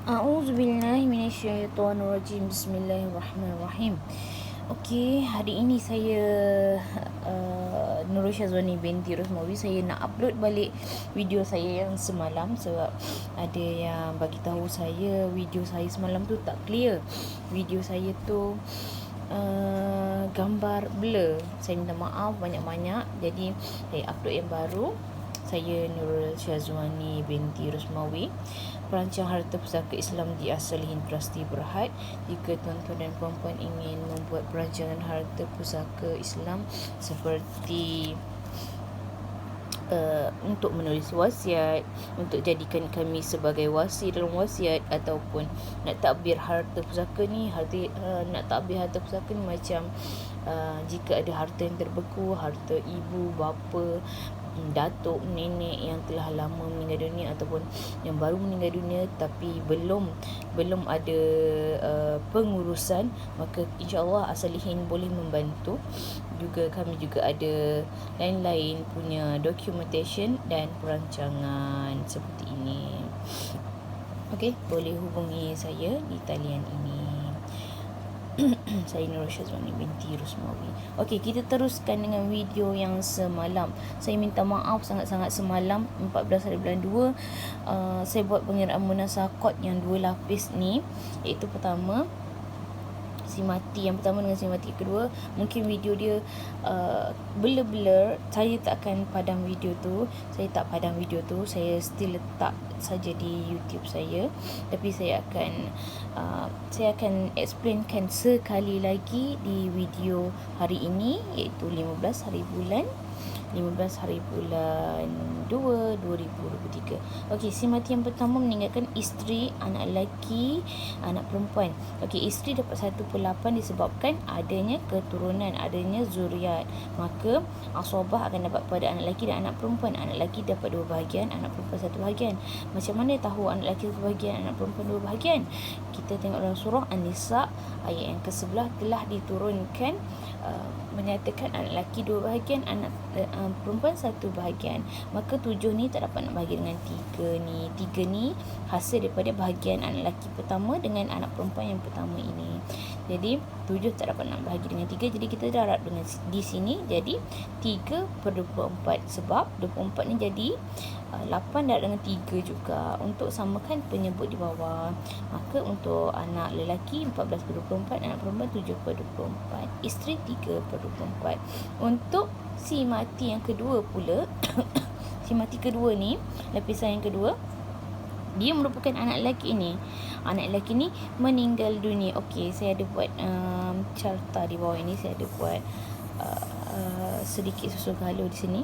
A'udzubillahi minasyaitonirrajim. Bismillahirrahmanirrahim. Okey, hari ini saya Nurul Syazwani binti Rosmawi. Saya nak upload balik video saya yang semalam sebab ada yang bagi tahu saya video saya semalam tu tak clear. Video saya tu gambar blur. Saya minta maaf banyak-banyak. Jadi saya upload yang baru. Saya Nurul Syazwani binti Rosmawi, perancang harta pusaka Islam di Asalihin Trustee Berhad. Jika tuan-tuan dan puan-puan ingin membuat perancangan harta pusaka Islam seperti untuk menulis wasiat, untuk jadikan kami sebagai wasi dalam wasiat, ataupun nak takbir harta pusaka ni, nak takbir harta pusaka ni macam jika ada harta yang terbeku, harta ibu, bapa, datuk, nenek yang telah lama meninggal dunia ataupun yang baru meninggal dunia tapi belum ada pengurusan, maka insya-Allah Asalihin boleh membantu. Juga kami juga ada lain-lain punya documentation dan perancangan seperti ini. Okey, boleh hubungi saya di talian ini. Saya Nurul Syazwani binti Rosmawi. Okey, kita teruskan dengan video yang semalam. Saya minta maaf sangat-sangat semalam 14 hari bulan 2 saya buat pengiraan munasakot yang 2 lapis ni, iaitu pertama simati yang pertama dengan simati kedua. Mungkin video dia blur. Saya tak akan padam video tu. Saya still letak saja di YouTube saya. Tapi saya akan explainkan sekali lagi di video hari ini, iaitu 15 hari bulan 2 2023. Okey, simati yang pertama meninggalkan isteri, anak lelaki, anak perempuan. Okey, isteri dapat 1/8 disebabkan adanya keturunan, adanya zuriat. Maka asabah akan dapat pada anak lelaki dan anak perempuan. Anak lelaki dapat 2 bahagian, anak perempuan 1 bahagian. Macam mana tahu anak lelaki 1 bahagian, anak perempuan 2 bahagian? Kita tengok dalam surah An-Nisa ayat yang ke-11 telah diturunkan menyatakan anak lelaki 2 bahagian, anak perempuan 1 bahagian. Maka 7 ni tak dapat nak bahagi dengan 3 ni. 3 ni hasil daripada bahagian anak lelaki pertama dengan anak perempuan yang pertama ini. Jadi 7 tak dapat nak bahagi dengan 3. Jadi kita darab dengan di sini jadi 3/24. Sebab 24 ni jadi 8 darab dengan 3 juga. Untuk samakan penyebut di bawah, maka untuk anak lelaki 14/24, anak perempuan 7/24, isteri 3/24. Untuk simati yang kedua pula simati kedua ni, lapisan yang kedua, dia merupakan anak lelaki ni. Anak lelaki ni meninggal dunia. Okey, saya ada buat carta di bawah ini. Saya ada buat sedikit susun halu di sini.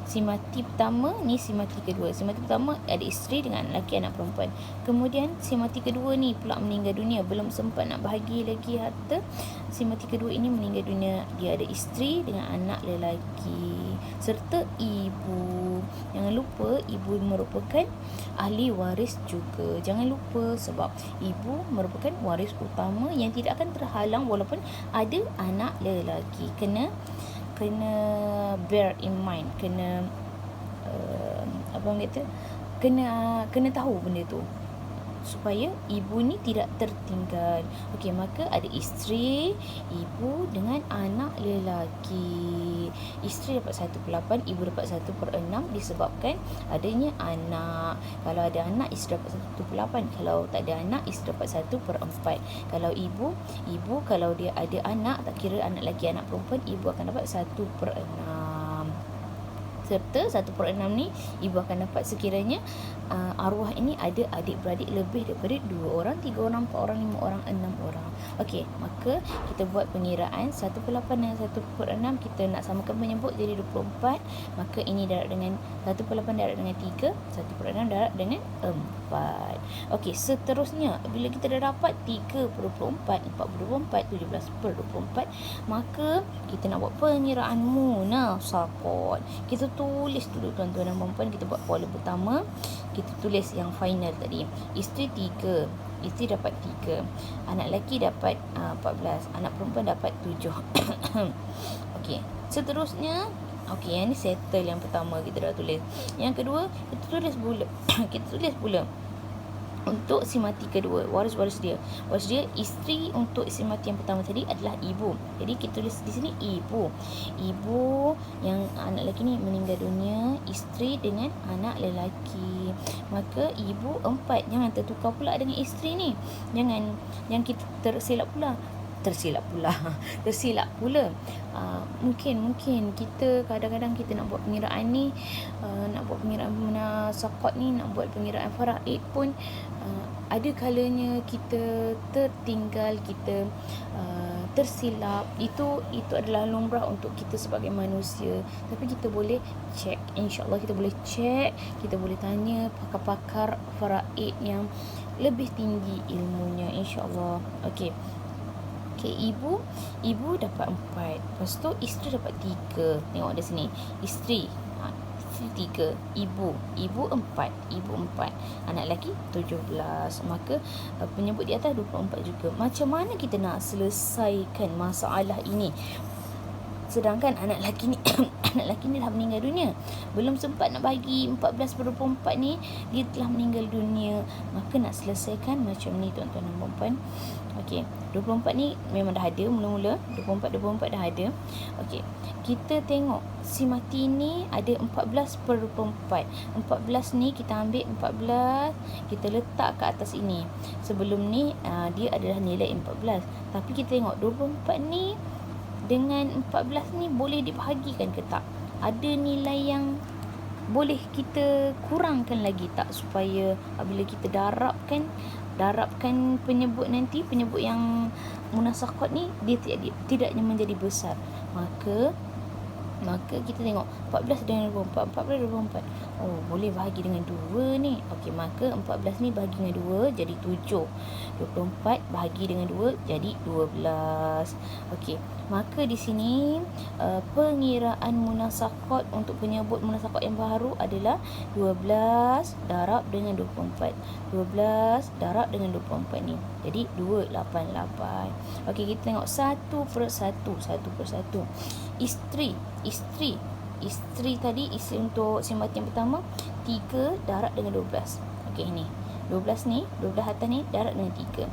Simati pertama ni, simati kedua. Simati pertama ada isteri dengan lelaki, anak perempuan. Kemudian simati kedua ni pula meninggal dunia, belum sempat nak bahagi lagi harta. Simati kedua ini meninggal dunia, dia ada isteri dengan anak lelaki serta ibu. Jangan lupa ibu merupakan ahli waris juga. Jangan lupa, sebab ibu merupakan waris utama yang tidak akan terhalang walaupun ada anak lelaki. Kena bear in mind, kena kena tahu benda tu supaya ibu ni tidak tertinggal. Okey, maka ada isteri, ibu dengan anak lelaki. Isteri dapat 1/8, ibu dapat 1/6 disebabkan adanya anak. Kalau ada anak, isteri dapat 1/8. Kalau tak ada anak, isteri dapat 1/4. Kalau ibu kalau dia ada anak, tak kira anak lelaki anak perempuan, ibu akan dapat 1/6. Serta 1/6 ni ibu akan dapat sekiranya arwah ini ada adik-beradik lebih daripada 2 orang, 3 orang, 4 orang, 5 orang, 6 orang. Okey, maka kita buat pengiraan 1/8 dengan 1/6. Kita nak samakan penyebut jadi 24. Maka ini darab dengan 1/8 darab dengan 3, 1/6 darab dengan 4. Okey, seterusnya bila kita dah dapat 3/24, 4/24, 17/24, maka kita nak buat pengiraan munasakot. Kita tulis dulu tuan-tuan dan puan-puan. Kita buat pola pertama, kita tulis yang final tadi. Isteri 3, isteri dapat 3, anak lelaki dapat 14, anak perempuan dapat 7. Okey, seterusnya, okey, yang ni settle yang pertama kita dah tulis. Yang kedua kita tulis pula kita tulis pula untuk si mati kedua, waris dia. Waris dia isteri untuk si mati yang pertama tadi adalah ibu. Jadi kita tulis di sini ibu. Ibu yang anak lelaki ni meninggal dunia, isteri dengan anak lelaki. Maka ibu 4. Jangan tertukar pula dengan isteri ni. Jangan kita tersilap pula. Mungkin kita kadang-kadang kita nak buat pengiraan ni, nak buat pengiraan munasaqat ni, nak buat pengiraan faraid pun ada kalanya kita tertinggal, kita tersilap. Itu adalah lumrah untuk kita sebagai manusia. Tapi kita boleh cek, insya-Allah kita boleh cek, kita boleh tanya pakar-pakar faraid yang lebih tinggi ilmunya, insya-Allah. Okey, ibu dapat 4. Lepas tu isteri dapat 3. Tengok di sini. Isteri 3, ibu 4, anak lelaki 17. Maka penyebut di atas 24 juga. Macam mana kita nak selesaikan masalah ini? Sedangkan anak lelaki ni anak lelaki ni dah meninggal dunia. Belum sempat nak bagi 14/4 ni, dia telah meninggal dunia. Maka nak selesaikan macam ni, tuan-tuan dan puan-puan. Okey, 24 ni memang dah ada mula-mula. 24 dah ada. Okey, kita tengok si mati ni ada 14/4. 14 ni kita ambil 14, kita letak ke atas ini. Sebelum ni dia adalah nilai 14. Tapi kita tengok 24 ni dengan 14 ni boleh dibahagikan ke tak? Ada nilai yang boleh kita kurangkan lagi tak, supaya apabila kita darabkan penyebut nanti, penyebut yang munasaqat ni, dia tidaknya menjadi besar. Maka kita tengok 14 dengan 24. Oh, boleh bahagi dengan 2 ni. Okey, maka 14 ni bahagi dengan 2 jadi 7. 24 bahagi dengan 2 jadi 12. Okey, maka di sini pengiraan munasaqat untuk penyebut munasaqat yang baru adalah 12 darab dengan 24. 12 darab dengan 24 ni. Jadi 288. Okey, kita tengok satu persatu. Isteri tadi, isteri untuk si mati yang pertama 3 darab dengan 12. Okey, ni 12 ni, 12 atas ni darab dengan 3.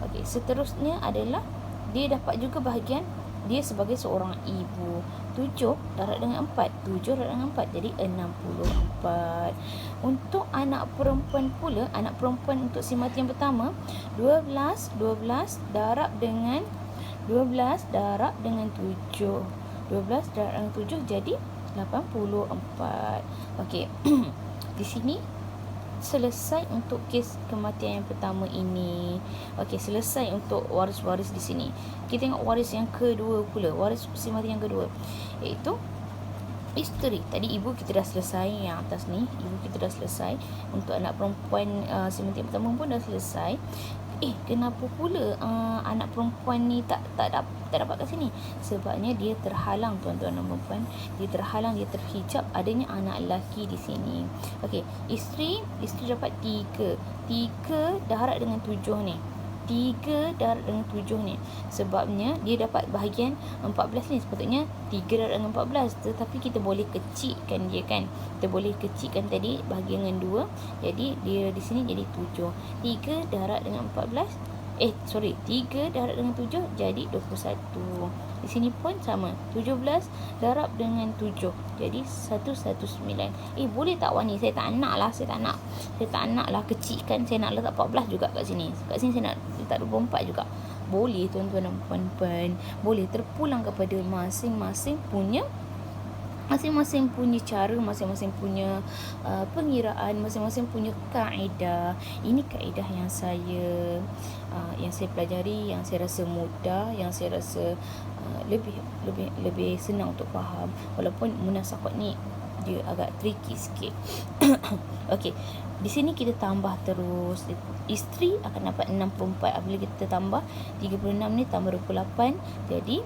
Okey, seterusnya adalah dia dapat juga bahagian dia sebagai seorang ibu. 7 darab dengan 4. 7 darab dengan 4 jadi 64. Untuk anak perempuan pula, anak perempuan untuk si mati yang pertama 12 darab dengan 12 darab dengan 7. 12 darab dengan 7 jadi 84. Okey. Di sini selesai untuk kes kematian yang pertama ini. Okey, selesai untuk waris-waris di sini. Kita tengok waris yang kedua pula, waris si mati yang kedua, iaitu isteri. Tadi ibu kita dah selesai, yang atas ni ibu kita dah selesai. Untuk anak perempuan si mati yang pertama pun dah selesai. Kenapa pula anak perempuan ni tak dapat kat sini? Sebabnya dia terhalang, tuan-tuan dan puan-puan. Dia terhalang, dia terhijab adanya anak lelaki di sini. Okey, isteri dapat 3. 3 darab dengan 7 ni. 3 darab dengan 7 ni. Sebabnya dia dapat bahagian 14 ni. Sepatutnya 3 darab dengan 14. Tetapi kita boleh kecilkan dia kan. Kita boleh kecilkan tadi bahagian dengan 2. Jadi dia di sini jadi 7. 3 darab dengan 14. 3 darab dengan 7 jadi 21. Di sini pun sama. 17 darab dengan 7 jadi 119. Boleh tak Wani? Saya tak nak lah kecilkan. Saya nak letak 14 juga kat sini. Kat sini saya nak letak 24 juga. Boleh, tuan-tuan dan puan-puan. Boleh, terpulang kepada masing-masing punya cara, masing-masing punya pengiraan, masing-masing punya kaedah. Ini kaedah yang saya pelajari, yang saya rasa mudah, yang saya rasa lebih senang untuk faham, walaupun munasaqat ni dia agak tricky sikit. Okey, di sini kita tambah terus. Isteri akan dapat 64. Apabila kita tambah 36 ni tambah 28 jadi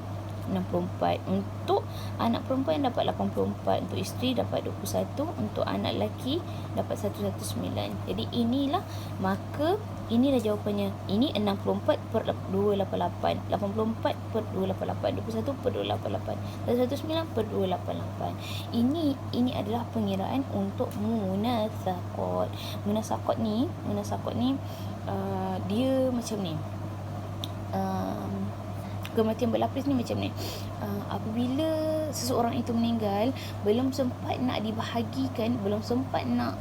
64. Untuk anak perempuan dapat 84, untuk isteri dapat 21, untuk anak lelaki dapat 119. Jadi inilah, maka inilah jawapannya. Ini 64 per 288, 84 per 288, 21 per 288, 109 per 288. Ini adalah pengiraan untuk munasaqat. Munasaqat ni dia macam ni. Kematian berlapis ni macam ni. Apabila seseorang itu meninggal, belum sempat nak dibahagikan, belum sempat nak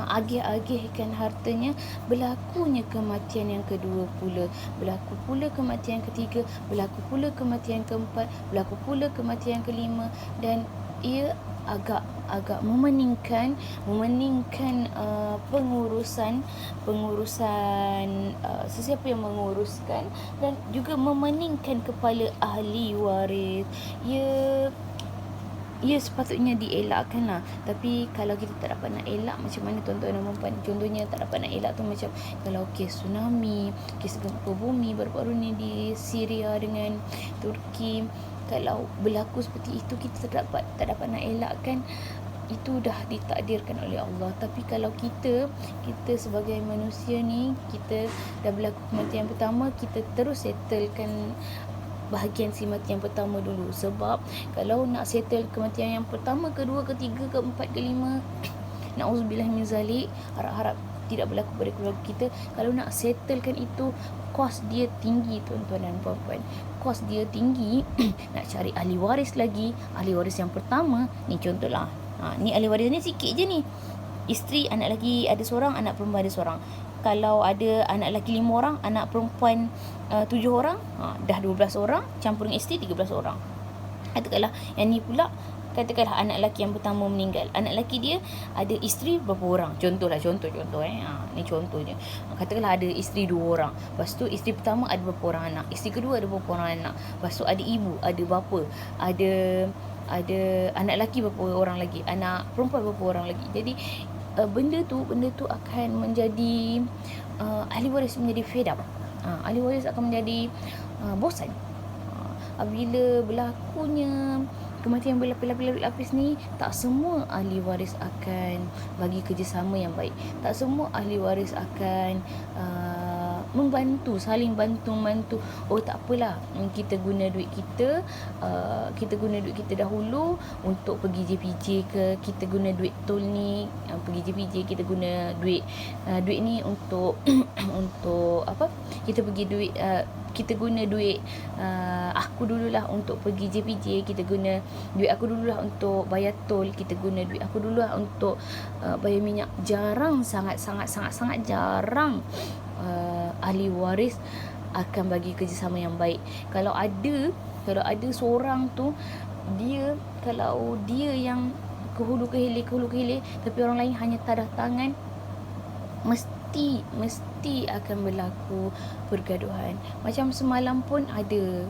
agih-agihkan hartanya, berlakunya kematian yang kedua pula, berlaku pula kematian ketiga, berlaku pula kematian keempat, berlaku pula kematian kelima, dan ia agak memeningkan pengurusan sesiapa yang menguruskan, dan juga memeningkan kepala ahli waris. Ia sepatutnya dielakkan lah. Tapi kalau kita tak dapat nak elak, macam mana tuan-tuan dan puan-puan? Contohnya tak dapat nak elak tu macam kalau kes tsunami, kes gempa bumi baru-baru ni di Syria dengan Turki, kalau berlaku seperti itu, kita tak dapat nak elakkan. Itu dah ditakdirkan oleh Allah. Tapi kalau kita sebagai manusia ni, kita dah berlaku kematian pertama, kita terus settlekan bahagian si mati yang pertama dulu. Sebab kalau nak settle kematian yang pertama, kedua, ketiga, keempat, kelima, na'udzubillah min zalik, harap-harap tidak berlaku pada keluarga kita. Kalau nak settlekan itu, kos dia tinggi tuan-tuan dan puan-puan. Kos dia tinggi. Nak cari ahli waris lagi. Ahli waris yang pertama ni contohlah, ni ahli waris ni sikit je ni. Isteri, anak lelaki ada seorang, anak perempuan ada seorang. Kalau ada anak lelaki 5 orang, anak perempuan 7 orang, dah 12 orang, campur dengan isteri 13 orang. Katakanlah yang ni pula, katakanlah anak lelaki yang pertama meninggal, anak lelaki dia ada isteri berapa orang? Contoh ni contoh je. Katakanlah ada isteri 2 orang. Lepas tu isteri pertama ada berapa orang anak? Isteri kedua ada berapa orang anak? Lepas tu ada ibu, ada bapa, ada anak lelaki berapa orang lagi? Anak perempuan berapa orang lagi? Jadi benda tu akan menjadi ahli waris menjadi fed up. Ahli waris akan menjadi bosan. Apabila berlakunya kematian berlapis-lapis ni, tak semua ahli waris akan bagi kerjasama yang baik. Tak semua ahli waris akan membantu, saling bantu-bantu. Oh tak apalah, kita guna duit kita, dahulu untuk pergi JPJ ke, kita guna duit tol ni pergi JPJ, kita guna duit ni untuk untuk apa? Kita guna duit aku dululah untuk pergi JPJ, kita guna duit aku dululah untuk bayar tol, kita guna duit aku dululah untuk bayar minyak. Sangat jarang ahli waris akan bagi kerjasama yang baik. Kalau ada seorang tu, kalau dia yang ke hulu ke hilir, tapi orang lain hanya tadah tangan, mesti akan berlaku pergaduhan. Macam semalam pun ada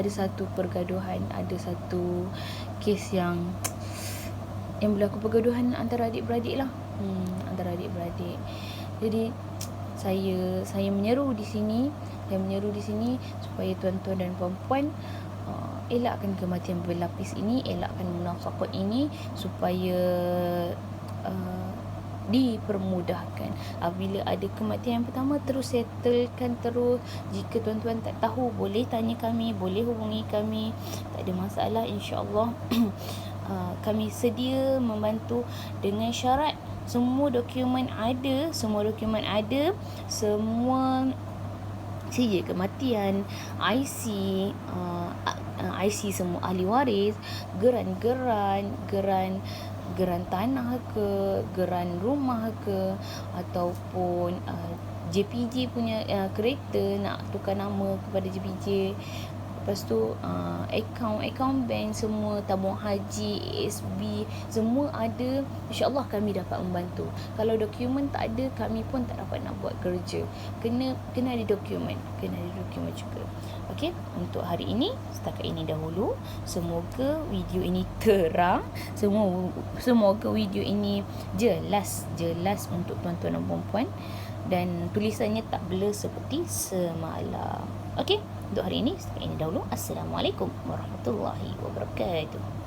satu pergaduhan, ada satu kes yang berlaku pergaduhan antara adik-beradik lah. Antara adik-beradik. Jadi saya menyeru di sini supaya tuan-tuan dan puan-puan elakkan kematian berlapis ini, elakkan munasaqat ini, supaya dipermudahkan. Apabila ada kematian yang pertama, terus settlekan terus. Jika tuan-tuan tak tahu, boleh tanya kami, boleh hubungi kami, tak ada masalah, insya-Allah. Kami sedia membantu dengan syarat semua dokumen ada, semua sijil kematian, IC semua ahli waris, geran tanah ke, geran rumah ke, ataupun JPJ punya kereta nak tukar nama kepada JPJ Lepas tu akaun bank semua, tabung haji, ASB, semua ada. InsyaAllah kami dapat membantu. Kalau dokumen tak ada, kami pun tak dapat nak buat kerja. Kena ada dokumen juga. Okey, untuk hari ini setakat ini dahulu. Semoga video ini terang. Semoga video ini jelas untuk tuan-tuan dan puan-puan, dan tulisannya tak blur seperti semalam. Okey, untuk hari ini setakat ini dahulu. Assalamualaikum warahmatullahi wabarakatuh.